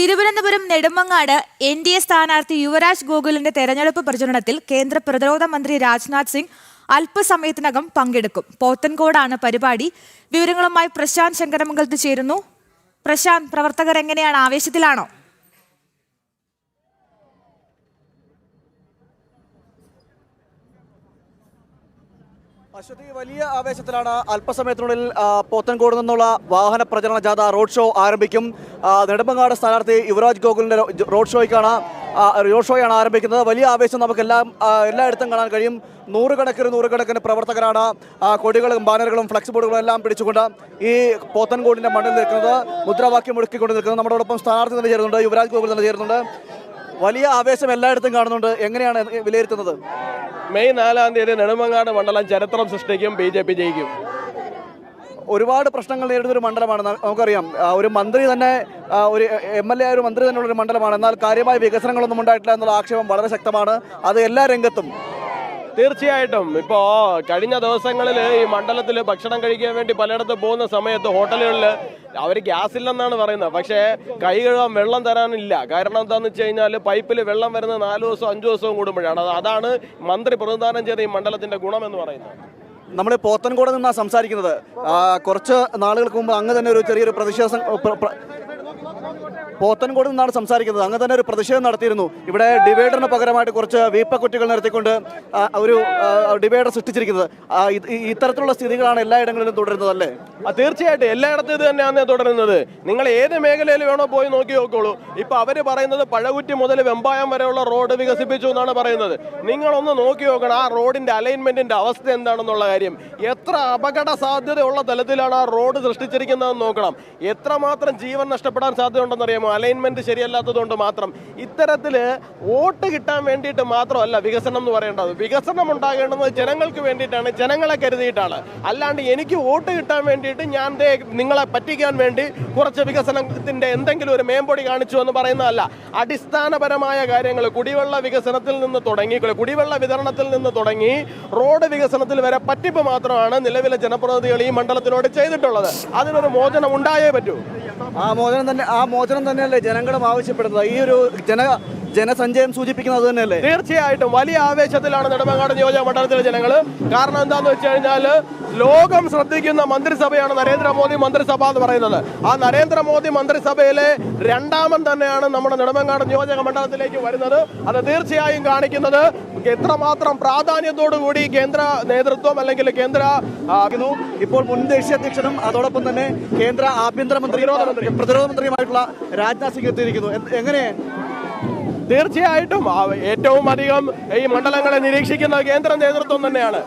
Thiruvananthapuram Nedumangad NDA സ്ഥാനാർത്ഥി യുവരാജ് ഗോകുലിന്റെ തെരഞ്ഞെടുപ്പ് പ്രചരണത്തിൽ കേന്ദ്ര പ്രതിരോധ മന്ത്രി രാജ്നാഥ് സിംഗ് അല്പസമയത്തിനകം പങ്കെടുക്കും. പോത്തൻകോടാണ് പരിപാടി. വിവരങ്ങളുമായി പ്രശാന്ത് ശങ്കരമംഗലത്ത് ചേരുന്നു. പ്രശാന്ത്, പ്രവർത്തകർ എങ്ങനെയാണ്, ആവേശത്തിലാണോ? അശ്വതി, വലിയ ആവേശത്തിലാണ്. അല്പസമയത്തിനുള്ളിൽ പോത്തൻകോട് നിന്നുള്ള വാഹന പ്രചരണ ജാഥ റോഡ് ഷോ ആരംഭിക്കും. നെടുമങ്ങാട് സ്ഥാനാർത്ഥി യുവരാജ് ഗോകുലിന്റെ റോഡ് ഷോയാണ് ആരംഭിക്കുന്നത്. വലിയ ആവേശം നമുക്ക് എല്ലായിടത്തും കാണാൻ കഴിയും. നൂറുകണക്കിന് പ്രവർത്തകരാണ് കൊടികളും ബാനറുകളും ഫ്ലക്സ് ബോർഡുകളും എല്ലാം പിടിച്ചുകൊണ്ട് ഈ പോത്തൻകോടിന്റെ മണ്ണിൽ നിൽക്കുന്നത്, മുദ്രാവാക്യം മുഴക്കിക്കൊണ്ട് നിൽക്കുന്നത്. നമ്മളോടൊപ്പം സ്ഥാനാർത്ഥി തന്നെ ചേരുന്നുണ്ട്, യുവരാജ് ഗോകുൽ തന്നെ ചേരുന്നുണ്ട്. വലിയ ആവേശം എല്ലായിടത്തും കാണുന്നുണ്ട്. എങ്ങനെയാണ് വിലയിരുത്തുന്നത്? മെയ് 4-ാം തീയതി നെടുമങ്ങാട് മണ്ഡലം ചരിത്രം സൃഷ്ടിക്കും, BJP ജയിക്കും. ഒരുപാട് പ്രശ്നങ്ങൾ നേരിടുന്ന ഒരു മണ്ഡലമാണ്. നമുക്കറിയാം, ഒരു മന്ത്രി തന്നെ, ഒരു MLA ഒരു മന്ത്രി തന്നെയുള്ളൊരു മണ്ഡലമാണ്. എന്നാൽ കാര്യമായ വികസനങ്ങളൊന്നും ഉണ്ടായിട്ടില്ല എന്നുള്ള ആക്ഷേപം വളരെ ശക്തമാണ്. അത് എല്ലാ രംഗത്തും. തീർച്ചയായിട്ടും ഇപ്പോൾ കഴിഞ്ഞ ദിവസങ്ങളിൽ ഈ മണ്ഡലത്തിൽ ഭക്ഷണം കഴിക്കാൻ വേണ്ടി പലയിടത്ത് പോകുന്ന സമയത്ത് ഹോട്ടലുകളിൽ അവർ ഗ്യാസ് ഇല്ലെന്നാണ് പറയുന്നത്. പക്ഷേ കൈ കഴുകാൻ വെള്ളം തരാനില്ല. കാരണം എന്താണെന്ന് വെച്ച് കഴിഞ്ഞാൽ പൈപ്പിൽ വെള്ളം വരുന്നത് 4 ദിവസവും 5 ദിവസവും കൂടുമ്പോഴാണ്. അതാണ് മന്ത്രി പ്രതിദാനം ചെയ്ത ഈ മണ്ഡലത്തിന്റെ ഗുണമെന്ന് പറയുന്നത്. നമ്മൾ പോത്തൻകോട് നിന്നാണ് സംസാരിക്കുന്നത്. കുറച്ച് നാളുകൾക്ക് മുമ്പ് അങ്ങ് തന്നെ ഒരു ചെറിയൊരു പോത്തൻകോട് നിന്നാണ് സംസാരിക്കുന്നത്. അങ്ങ് തന്നെ ഒരു പ്രതിഷേധം നടത്തിയിരുന്നു. ഇവിടെ ഡിവൈഡറിന് പകരമായിട്ട് കുറച്ച് വീപ്പക്കുറ്റികൾ നിർത്തിക്കൊണ്ട് ഒരു ഡിവൈഡർ സൃഷ്ടിച്ചിരിക്കുന്നത്. ഇത്തരത്തിലുള്ള സ്ഥിതികളാണ് എല്ലായിടങ്ങളിലും തുടരുന്നത്, അല്ലേ? തീർച്ചയായിട്ടും എല്ലായിടത്തും ഇത് തന്നെയാണ് തുടരുന്നത്. നിങ്ങൾ ഏത് മേഖലയിൽ വേണോ പോയി നോക്കി നോക്കോളൂ. ഇപ്പൊ അവര് പറയുന്നത് പഴകുറ്റി മുതൽ വെമ്പായം വരെയുള്ള റോഡ് വികസിപ്പിച്ചു എന്നാണ് പറയുന്നത്. നിങ്ങളൊന്ന് നോക്കി നോക്കണം ആ റോഡിന്റെ അലൈൻമെന്റിന്റെ അവസ്ഥ എന്താണെന്നുള്ള കാര്യം. എത്ര അപകട സാധ്യതയുള്ള തലത്തിലാണ് ആ റോഡ് സൃഷ്ടിച്ചിരിക്കുന്നതെന്ന് നോക്കണം. എത്രമാത്രം ജീവൻ നഷ്ടപ്പെടാൻ സാധ്യതയുണ്ടെന്നറിയാമോ? അലൈൻമെന്റ് ശരിയല്ലാത്തതുകൊണ്ട് മാത്രം. ഇത്തരത്തില് വോട്ട് കിട്ടാൻ വേണ്ടിയിട്ട് മാത്രമല്ല വികസനം എന്ന് പറയേണ്ടത്. വികസനം ഉണ്ടാകേണ്ടത് ജനങ്ങൾക്ക് വേണ്ടിയിട്ടാണ്, ജനങ്ങളെ കരുതിയിട്ടാണ്. അല്ലാണ്ട് എനിക്ക് വോട്ട് കിട്ടാൻ വേണ്ടിയിട്ട് ഞാൻ നിങ്ങളെ പറ്റിക്കാൻ വേണ്ടി കുറച്ച് വികസനത്തിന്റെ എന്തെങ്കിലും ഒരു മേമ്പൊടി കാണിച്ചു എന്ന് പറയുന്നതല്ല. അടിസ്ഥാനപരമായ കാര്യങ്ങൾ, കുടിവെള്ള വികസനത്തിൽ നിന്ന് തുടങ്ങി, കുടിവെള്ള വിതരണത്തിൽ നിന്ന് തുടങ്ങി റോഡ് വികസനത്തിൽ വരെ പറ്റിപ്പ് മാത്രമാണ് നിലവിലെ ജനപ്രതിനിധികൾ ഈ മണ്ഡലത്തിനോട് ചെയ്തിട്ടുള്ളത്. അതിനൊരു മോചനം ഉണ്ടായേ പറ്റൂ. ആ മോചനം തന്നെയല്ലേ ജനങ്ങളും ആവശ്യപ്പെടുന്നത്? ഈ ഒരു ജനസഞ്ചയം സൂചിപ്പിക്കുന്നത് തന്നെയല്ലേ? തീർച്ചയായിട്ടും വലിയ ആവേശത്തിലാണ് നെടുമങ്ങാട് നിയോജക മണ്ഡലത്തിലെ ജനങ്ങൾ. കാരണം എന്താന്ന് വെച്ച് കഴിഞ്ഞാൽ ലോകം ശ്രദ്ധിക്കുന്ന മന്ത്രിസഭയാണ് നരേന്ദ്രമോദി മന്ത്രിസഭ എന്ന് പറയുന്നത്. ആ നരേന്ദ്രമോദി മന്ത്രിസഭയിലെ രണ്ടാമൻ തന്നെയാണ് നമ്മുടെ നെടുമങ്ങാട് നിയോജക മണ്ഡലത്തിലേക്ക് വരുന്നത്. അത് തീർച്ചയായും കാണിക്കുന്നത് എത്രമാത്രം പ്രാധാന്യത്തോടു കൂടി കേന്ദ്ര നേതൃത്വം അല്ലെങ്കിൽ ഇപ്പോൾ മുൻ ദേശീയ അധ്യക്ഷനും അതോടൊപ്പം തന്നെ കേന്ദ്ര പ്രതിരോധ മന്ത്രിയുമായിട്ടുള്ള രാജ്നാഥ് സിംഗ് എത്തിയിരിക്കുന്നു. എങ്ങനെ? തീർച്ചയായിട്ടും ഏറ്റവും അധികം ഈ മണ്ഡലങ്ങളെ നിരീക്ഷിക്കുന്ന കേന്ദ്ര നേതൃത്വം തന്നെയാണ്.